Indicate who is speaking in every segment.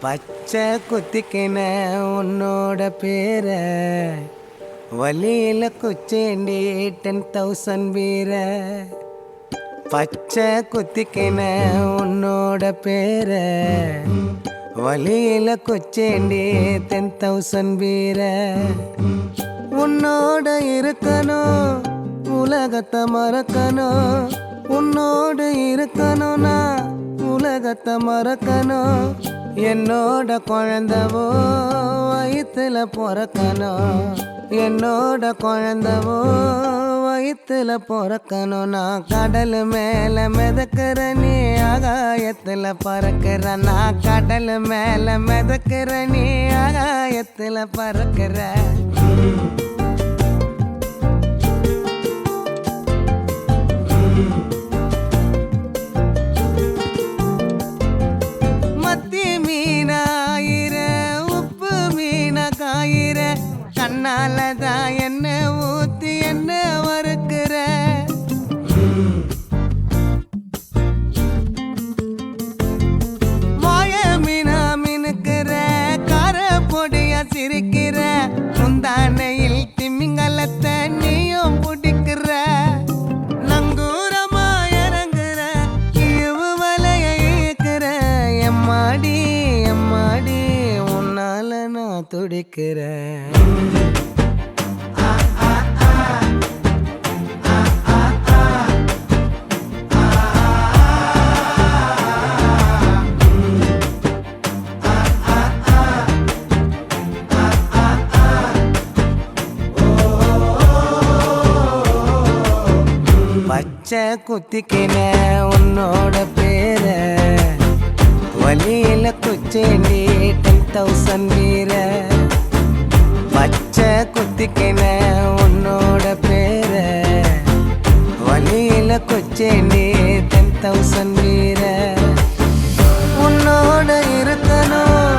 Speaker 1: பச்சை குத்திக்கின உன்னோட பேர வலியில குச்சேண்டி 10,000 வீர. பச்சை குத்திக்கின உன்னோட பேர வலியில குச்சேண்டி 10,000 வீர. உன்னோட இருக்கணும் உலகத்தை மறக்கணும், உன்னோடு இருக்கணும்னா உலகத்தை மறக்கணும். என்னோட குழந்தவோ வயிற்றுல பிறக்கணும், என்னோட குழந்தவோ வயிற்றுல பிறக்கணும். நான் கடல் மேல மிதக்கிற நீ ஆகாயத்துல பறக்கிற, நான் கடல் மேல மிதக்கிற நீ ஆகாயத்துல பறக்கிற. கண்ணாலதான் என்ன ஊத்தி என்ன வறுக்கிற. வாய மீனா மினுக்கிற, கார பொடியா சிரிக்கிற, முந்தானையில் திமிங்கலத்தை நீயும் பிடிக்கிற. நங்கூரமா இறங்குற இவு வலைய இழுக்கிற. எம்மாடி எம்மாடி உன்னால நான் துடிக்கிறேன். பச்சை குத்திக்கின உன்னோட பேர வலியில குச்சேண்டி 10,000 வீர. பச்சை குத்திக்கின உன்னோட பேர வலியில குச்சேண்டி 10,000 வீர. உன்னோட இருக்கணும்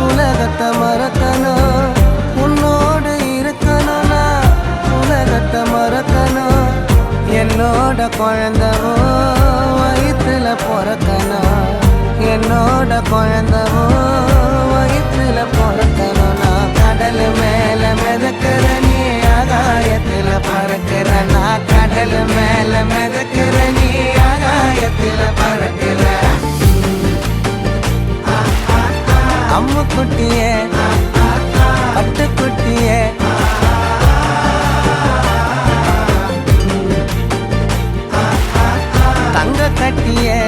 Speaker 1: உலகத்தை மறக்கணும், உன்னோடு இருக்கணும்னா உலகத்தை மறக்கணும். என்னோட குழந்தவோ வயிற்றுல பிறக்கணும், என்னோட குழந்தவோ வயிற்றுல பிறக்கணும். நான் கடல் மேல மிதக்கிற நீ ஆகாயத்துல பறக்கிற, நான் கடல் மேல மிதக்கிற நீ ஆகாயத்துல பறக்கிற. அம்மு குட்டியே பட்டு குட்டியே தங்க கட்டியே